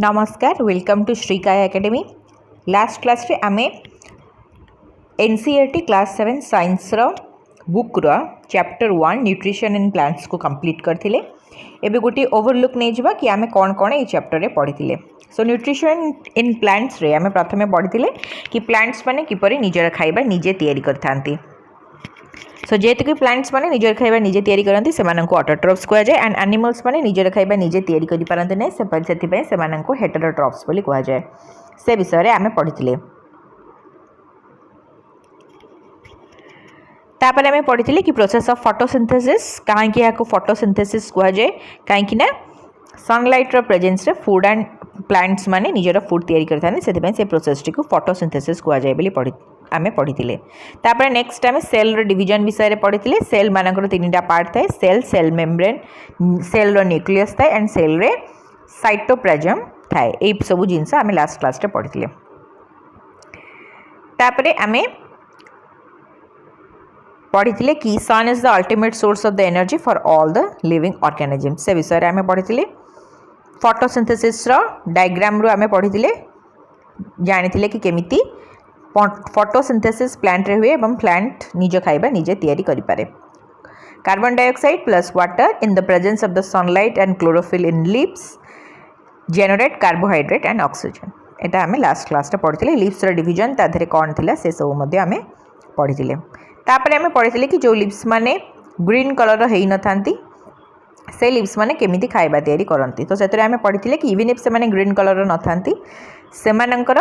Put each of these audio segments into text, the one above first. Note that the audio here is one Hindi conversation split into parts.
नमस्कार welcome to Shrikay academy. Last class रे आमे एनसीईआरटी क्लास 7 साइंस रो बुक रो चैप्टर 1 न्यूट्रिशन इन प्लांट्स को कंप्लीट करथिले। एबे गोटी ओवरलुक नै जिबा कि आमे कोन कोन ए चैप्टर रे पढिथिले। सो न्यूट्रिशन इन प्लांट्स रे आमे प्रथमे पढिथिले कि प्लांट्स माने किपरि निजर खाइबा निजे तयारी करथांती। सो जेहेतु कि प्लांट्स माने निजर खाइबा निजे तयारी करती से ऑटोट्रॉफ्स कह जाए एंड एनिमल्स माने निजर खाइबा निजे तयारी करि पारंते नै से हेटेरोट्रॉफ्स बोली कह जाए। से विषय रे आमे पढिथिले। तापर आमे पढिथिले कि प्रोसेस ऑफ फोटोसिंथेसिस काहे कि याको फोटोसिंथेसिस कह जाए काहे ना सनलाइट रो प्रेजेंस रे फूड एंड प्लांट्स माने निजर फूड तयारी करथाने से प्रोसेस टी को फोटोसिंथेसिस कह जाए बोली पढि आमे पढ़ी। तापर नेक्स्ट आमे सेल रो डिवीजन विषय पढ़ी। सेल मानकर तीनटा पार्ट थाए cell cell membrane cell row nucleus थाए एंड सेल रे साइटोप्लाज्म थाए। ए सब जिनस आमे लास्ट क्लास रे पढ़ी। तापर आमे पढ़ी कि sun is the ultimate source of the energy for all the living organism से विषय आमे पढ़ी। फोटोसिंथेसिस रो डायग्राम रो आमे पढ़ी जानी कि केमिति फोटोसिंथेसिस प्लांट रे हुए एवं प्लांट निज खाइबा निजे तैयारी करि पारे। Carbon dioxide plus water in the presence of the sunlight and chlorophyll in leaves generate carbohydrate and oxygen. एटा हमें लास्ट क्लास रे पढ़िथिले। लीव्स रो डिवीजन ता धरे कोन थिला से सब मध्ये हमें पढ़िथिले। तापर हमें पढ़िथिले कि जो लीव्स माने ग्रीन कलर हेई न थांती से लीव्स माने केमिति खाइबा तैयारी करंती। तो सेतरे हमें पढ़िथिले कि इवन इफ से माने ग्रीन कलर न थांती से मानकर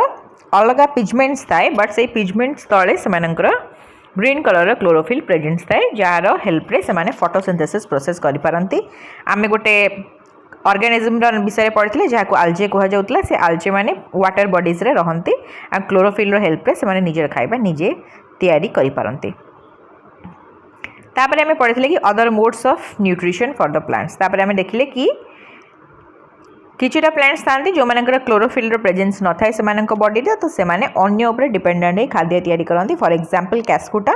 अलग पिगमेंट्स थाए बट से पिगमेंट्स तले से ग्रीन कलर क्लोरोफिल प्रेजेंस थाए जार हेल्प रे से माने फोटोसिंथेसिस प्रोसेस करि पारंती। आमे गोटे ऑर्गेनिज्म रो विषय पढ़िथिले जाको आल्जे कहा जाउतला। से आल्जे माने वाटर बॉडीज रे रहंती आ क्लोरोफिल रो हेल्प रे से माने निजे खाइबा निजे तैयारी करि पारंती। तापर हमें पढ़िथिले कि other modes of nutrition for the plants. तापर हमें देखिले कि किछिटा प्लांट्स थांती जो मानकर क्लोरोफिल रो प्रेजेंस न थाए से मानक बॉडी रे तो से माने अन्य ऊपर डिपेंडेंट है खाद्य तैयारी करंती। फॉर एग्जांपल कैस्कुटा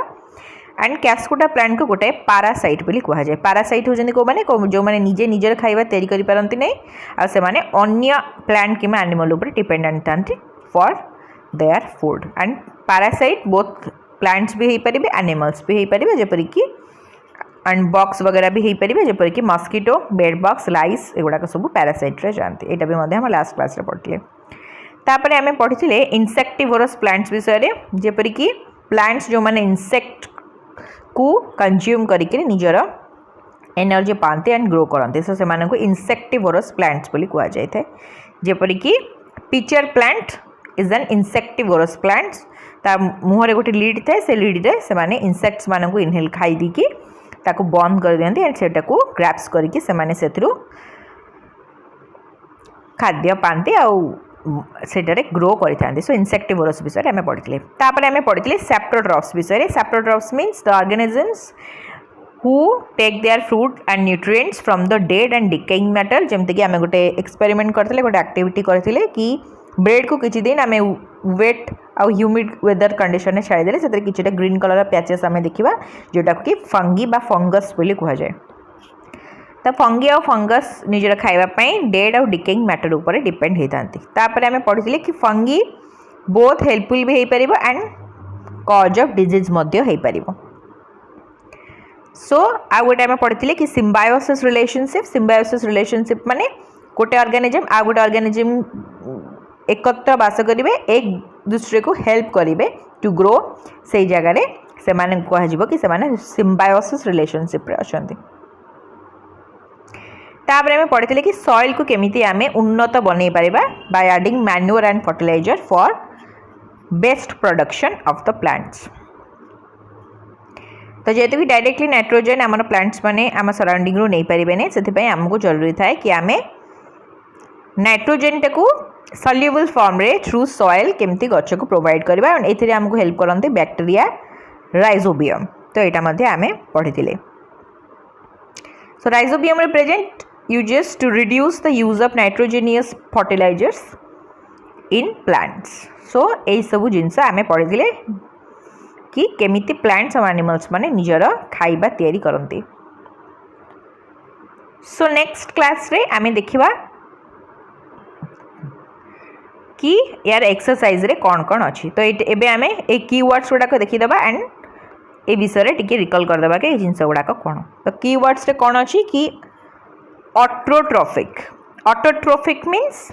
एंड कैस्कुटा प्लांट को गोटे पैरासाइट बोली कहा जाए। पैरासाइट होजनी को माने जो माने निजे निजर खाइबा तैयारी करि पारंती नै आ से माने अन्य प्लांट किमा एनिमल ऊपर डिपेंडेंट थांती for their food and parasite both plants भी हेई परिबे एनिमल्स भी हेई परिबे जेपरि कि एंड बॉक्स वगैरह भी हेई परिबे जेपरि कि मस्किटो बेड बॉक्स लाइस एगुडा सब पैरासाइट रे जानते। एटा भी मध्ये हम लास्ट क्लास रे पढ़िले। तापर हमें पढ़िथिले इंसेक्टिवोरस प्लांट्स विषय रे जेपरि कि प्लांट्स जो माने इंसेक्ट को कंज्यूम करिके निजर एनर्जी पाते एंड ग्रो करते सो से मानक इंसेक्टिवोरस प्लांट्स बोली कहा जाय थाए। जेपरि कि pitcher plant is an insectivorous plants ता मुहरे गोटे लीड थाए से लीड रे से माने इंसेक्ट्स मानक इनहेल खाई दी कि ताको बंद कर दियंती एंड सेटा को ग्रैप्स करके से माने सेथरु खाद्य पाते सेटारे ग्रो करिथांती। सो इंसेक्टिवोरस विषय हमें पढ़िथिले। तापर हमें पढ़िथिले सेप्टोट्रॉफ्स विषय। Saprotrophs means the organisms who take their food and nutrients from the dead and decaying matter. जेमते कि हमें गोटे एक्सपेरिमेंट करथिले गोटे एक्टिविटी करथिले कि ब्रेड को किछि दिन हमें वेट आउ ह्यूमिड वेदर कंडीशन छाड़ी देले सेतरे किछिटा ग्रीन कलर पैचेस हमें देखिबा जोटा कि फंगी बा फंगस बोली कहा जाए। तो फंगी और फंगस निजर खाइबा पई डेड और डिकेइंग मैटर ऊपर डिपेंड होइतांती। तापर हमें पढ़िथिले कि फंगी बोथ हेल्पफुल भी हेई परिबो एंड कॉज ऑफ डिजीज मध्य हेई परिबो। सो आ गोटे हमें पढ़िथिले कि सिम्बायोसिस रिलेशनशिप माने गोटे ऑर्गेनिज्म आ गोटे ऑर्गेनिज्म एकत्र बास करिवे एक दूसरे को हेल्प करिवे टू ग्रो से जगह रे से माने कह जिवो कि से माने सिम्बायोसिस रिलेशनशिप रे अछंती। तापर हमें पढ़िथिले कि सॉइल को केमिति आमे उन्नत बनै परिबा by adding manure and fertiliser for best production of the plants. तो जेहेतु कि डायरेक्टली नाइट्रोजन आम प्लांट्स माने आम सराउंडिंग रू नहीं पारिबे नै सेथिपई हमको जरूरी थाए कि आमे नाइट्रोजन टाको सल्युबल फॉर्म रे थ्रू सॉइल केमती गछ को प्रोवाइड करबा एंड एथिरे हमको हेल्प करंते बैक्टीरिया राइजोबियम। तो एटा मध्ये आमे पढ़िथिले। सो राइजोबियम रे present uses to reduce the use of nitrogenous fertilisers in plants. So एई सब जिंस आमे पढ़िथिले कि केमिति प्लांट्स और एनिमल्स माने निजर खाइबा तैयारी करंती। सो नेक्स्ट क्लास रे आमे देखिबा कि यार एक्सरसाइज रे कौन कौन अच्छी। तो ये आम ए कीवर्ड्स गुड़ाक देखीदे एंड ए विषय टिके रिकल करदे कि जिनस गुड़ाक कौन। तो कीवर्ड्स रे कौन अच्छी कि autotrophic. Autotrophic means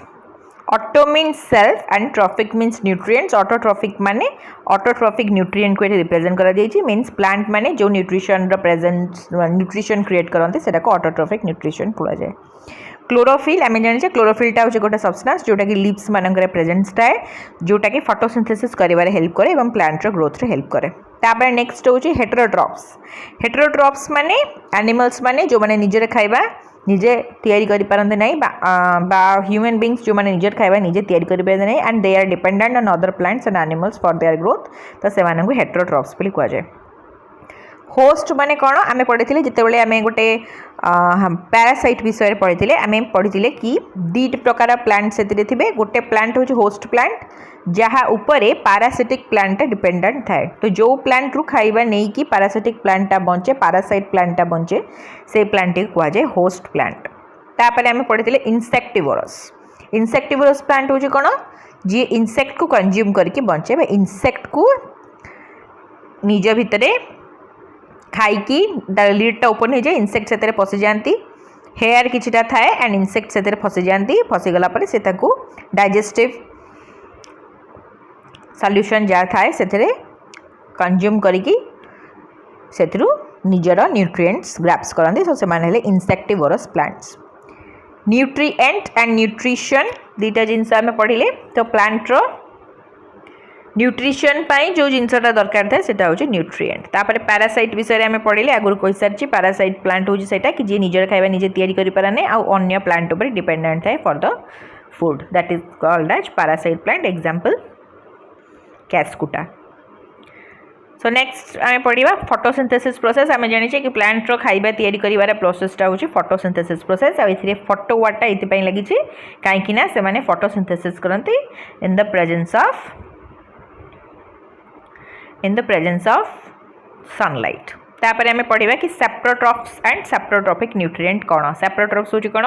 auto means self and trophic means nutrients. Autotrophic माने ऑटोट्रॉफिक न्यूट्रिएंट को रिप्रेजेंट करा जायछि। मीन्स प्लांट माने जो न्यूट्रिशन प्रेजेंस न्यूट्रिशन क्रिएट करते से ऑटोट्रॉफिक न्यूट्रिशन कहा जाए। क्लोरोफिल आम जाने क्लोरोफिलटा हूँ गोटे सब्सटेंस जोटा कि लीव्स मानक प्रेजेंस थाए जोटा कि फोटोसिंथेसिस करिवारे हेल्प करे एवं प्लांट ग्रोथ रे हेल्प करे। तापर नेक्स्ट हूँ हेटेरोट्रॉप्स। हेटेरोट्रॉप्स माने एनिमल्स माने जो माने निजे खाइबा निजे तैयारी करि पारंते नहीं बा ह्यूमन बीइंग्स जो माने निजे खाइबा निजे तैयारी करि पारंते नहीं and they are dependent on other plants and animals for their growth. तो से मानक हेटेरोट्रॉप्स बोली कहा जाए। होस्ट माने कौन आम पढ़ी जिते आम गोटे पैरासाइट विषय पढ़ी आम पढ़ी कि दुईट प्रकार प्लांट से गोटे प्लांट हूँ होस्ट प्लांट जहाँ उपरे पैरासिटिक प्लांट डिपेंडेंट थाए। तो जो प्लांट रु खाइबा नहीं कि पैरासिटिक प्लांटा बंचे पैरासाइट प्लांटा बंचे से प्लांट कह जाए होस्ट प्लांट। तापर आम पढ़ी इनसेक्टिवोरस। इनसेक्टिवोरस प्लांट हूँ कौन जी इनसेक्ट को कंज्यूम करके बंचे इनसेक्ट को निज भितर खाइकी लिडटा ओपन हो जाए इनसेक्ट से पशि जाती हेयर किछिटा थाए एंड इनसेक्ट से फसी जाती फसीगला से डाइजेस्टिव सॉल्यूशन जहाँ थाए से कंज्यूम करिकी सेथिरु निजर न्यूट्रिएंट्स ग्रैप्स करते। सो से माने इनसेक्टिवोरस प्लांट्स। न्यूट्रिएंट एंड न्यूट्रिशन दुईटा जिनस आम पढ़िले। तो प्लांट्र न्यूट्रिशन पाई जो जिनसटा दरकार था सेटा हूँ न्यूट्रिएंट। तापर पैरासाइट विषय में पढ़िले आगुरी कही सारी पैरासाइट प्लांट हूँ सेटा कि जी निजर खाइबा निजे तैयारी करि पाराने आ अन्य प्लांट उपर डिपेंडेंट थाए for the food that is called as parasite plant. Example cuscuta. So next आम पढ़ा फोटोसिंथेसिस प्रोसेस। आम जाने कि प्लांट्र खाइबा तैयारी करिवार प्रोसेसटा हूँ फोटोसिंथेसिस प्रोसेस। आ फोटो वार्डटा ये लगी कहीं से माने फोटोसिंथेसिस करते in the presence of sunlight. तापर आम पढ़ा कि सेप्रोट्रॉप्स एंड सेप्रोट्रॉपिक न्यूट्रिएंट कौन। सेप्रोट्रॉप्स हूँ कौन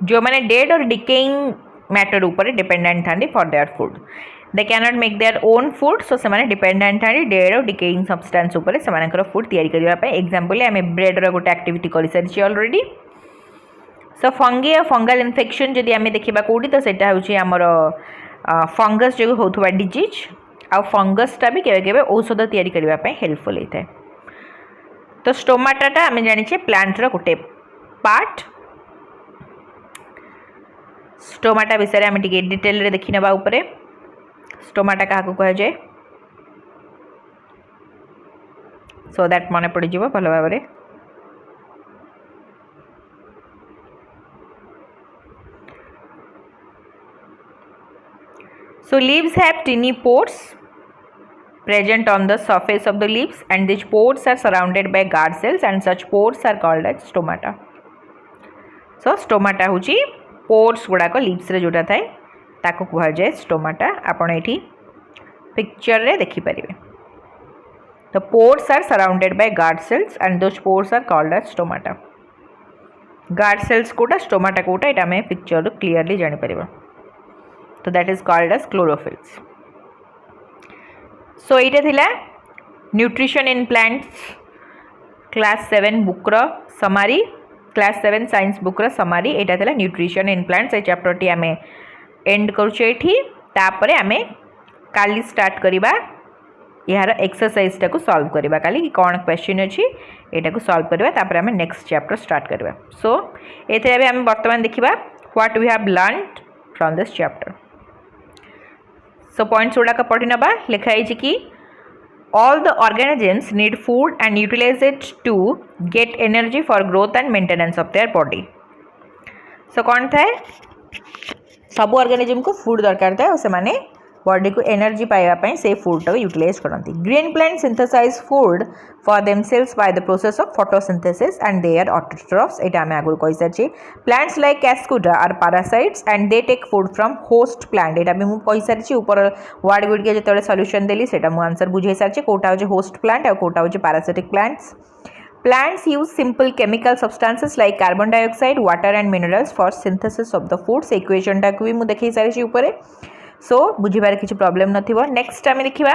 जो मैंने डेड और डिकेइंग मैटर ऊपर डिपेंडेंट था for their food. They can not make their own food. So से डिपेंडेंट था डेड और डिकेइंग सब्सटेंस ऊपर से फूड तैयारी करने। एग्जांपल आम ब्रेड गोटे एक्टिविटी कर सारी ऑलरेडी। सो फंगी और फंगल इन्फेक्शन जदि आम देखा कौटी तो सेटा हूँ आमर फंगस जो होता डिजीज आ फंगसटा भी केवे औषध तैयारी करने हेल्पफुल होता है। तो स्टोमाटाटा आम जाने प्लांटर गोटे पार्ट। स्टोमाटा विषय आम टे डिटेल रे देखी नवा उपरे। स्टोमाटा क्या कह जाए सो दैट मन पड़ जाव भल भाव में। So leaves have tiny pores present on the surface of the leaves and these pores are surrounded by guard cells and such pores are called as stomata. So stomata होची pores गुड़ाक leaves रे जोटा थाए ताको कहा जाए stomata। आपण एठी पिक्चर रे देखि परिबे। तो pores are surrounded by guard cells and those pores are called as stomata. guard cells Kota stomata Kota एटा में पिक्चर रो क्लियरली जानि परिबो। तो that is called as chlorophylls. So ये थिला न्यूट्रिशन इन प्लांट्स क्लास 7 बुक्र समारी क्लास 7 साइंस बुक्र समारी। यहाँ थिला न्यूट्रिशन इन प्लांट्स। ये चैप्टरटी आम एंड करुचे तापर आम काली स्टार्ट करवा यार एक्सरसाइजटा को सॉल्व करवा काली कि कौन क्वेश्चन अच्छी यहाँ को सॉल्व करवा तापर आम नेक्स्ट चैप्टर स्टार्ट करवा। सो ये आम बर्तमान देखा what we have learned from this chapter. So points गुड़ाक पढ़ी नवा लिखाई कि all the organisms need food and utilize it to get energy for growth and maintenance of their body. So कौन था सब ऑर्गेनिज्म को फूड दरकार था और से माने बॉडी को एनर्जी पाइबा से फूड टाक यूटिलाइज करती। Green plant synthesise food for themselves by the process of photosynthesis and they are autotrophs. एटा आम आगुरी कहि सारी। Plants like cuscuta are parasites and they take food from host plant. एटा भी मुझे सारी ऊपर वर्ड गुड़िक जो सॉल्यूशन देली सेटा मु आंसर बुझे सारी कौटा हूँ होस्ट प्लांट और कौटा हूँ parasitic plants. Plants use simple chemical substances like carbon dioxide, water and minerals for synthesis of the foods. Equation टा भी मु देखै सारी ऊपर सो बुझिबार किछि प्रॉब्लम नथिबो. नेक्स्ट आमे देखिबा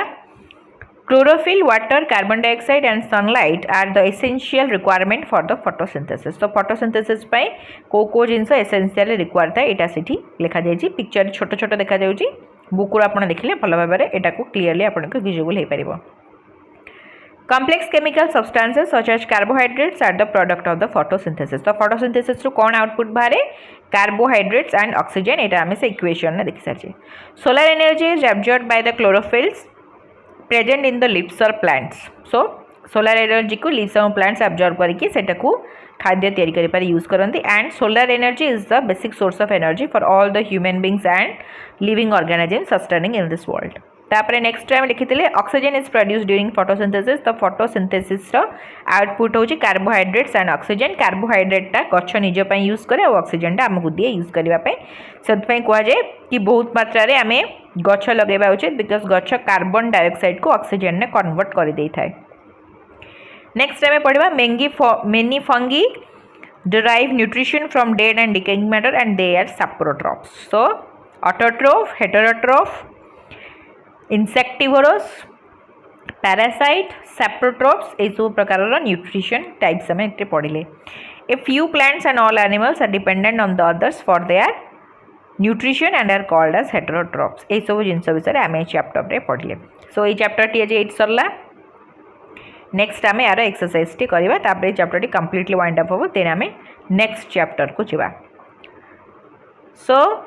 chlorophyll, water, carbon dioxide and sunlight are the essential requirement for the photosynthesis. तो photosynthesis पाई को जिंस essentially required था एटा सिठी लिखा जाय छि. पिक्चर छोट छोट देखा जाउची. बुक रो आपण देखिले भलो भाबरे एटा को क्लियरली आपण को visual hey परिबो. Complex chemical substances such as carbohydrates are the product of the photosynthesis. तो photosynthesis रो कोन आउटपुट बारे carbohydrates and oxygen एटा हमें से इक्वेशन ने देखि सारछि. Solar energy is absorbed by the chlorophylls present in the leaves or plants. So solar energy को leaves और plants absorb करके सेटा को खाद्य तैयारी करि पर use करंती. And solar energy is the basic source of energy for all the human beings and living organisms sustaining in this world. तापरे नेक्स्ट टाइम लिखिथिले oxygen is produced during photosynthesis. तो फोटोसिंथेसिस रो आउटपुट होची कार्बोहाइड्रेट्स एंड ऑक्सीजन. कार्बोहाइड्रेट टा गछ निज पय यूज करे और ऑक्सीजन टा हमकु दिए यूज करबा पय. सद पय कोआ जे कि बहुत मात्रा रे हमें गछ लगेबा उचित बिकॉज़ गछ कार्बन डाइऑक्साइड को ऑक्सीजन ने कन्वर्ट कर देई थाए. नेक्स्ट टाइम पढिबा many fungi derive nutrition from dead and decaying matter and they are saprotrophs. So autotroph, heterotroph, insectivorous, parasite, saprotrophs ए सब प्रकार न्यूट्रिशन टाइप्स हमें एते पढ़िले. A few plants and all animals are dependent on the others for their nutrition and are called as heterotrophs. ए सब जिंस विषय आम चैप्टर रे पढ़िले. सो ये चैप्टर टी आज 8 सरला. नेक्स्ट आम यार एक्सरसाइज टी करवा तापर चैप्टर टी कंप्लीटली वाइंड अप हो तेन आम नेक्स्ट चैप्टर को जीवा. सो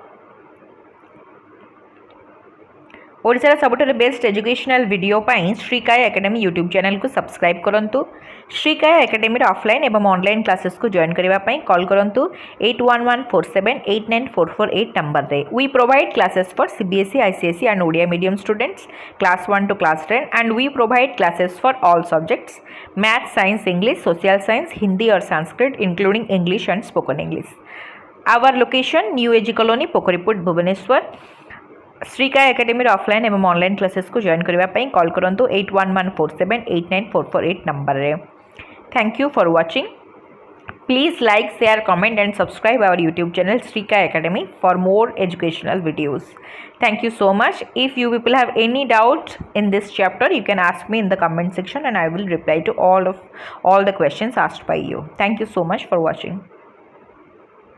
ओडिशार सबुठार बेस्ट एजुकेशनल वीडियो पाई श्रीकाय एकेडमी यूट्यूब चैनल को सब्सक्राइब करंतु. श्रीकाय एकेडमी ऑफलाइन एवं ऑनलाइन क्लासेस को जॉइन करबा पई कॉल करंतु 8114789448 नंबर रे. We provide classes for CBSE, ICSE and Odia medium students class 1 to class 10 and we provide classes for all subjects math, science, English, social science, Hindi or Sanskrit including English and spoken English. Our location New Age Colony, Pokariput, Bhubaneswar. Shrikay academy offline एवं ऑनलाइन क्लासेस को जॉइन करबा पई कॉल करंतु 8114789448 नंबर रे. Thank you for watching. Please like, share, comment and subscribe our YouTube channel Shrikay Academy for more educational videos. Thank you so much. If you people have any doubt in this chapter, you can ask me in the comment section and I will reply to all the questions asked by you. Thank you so much for watching.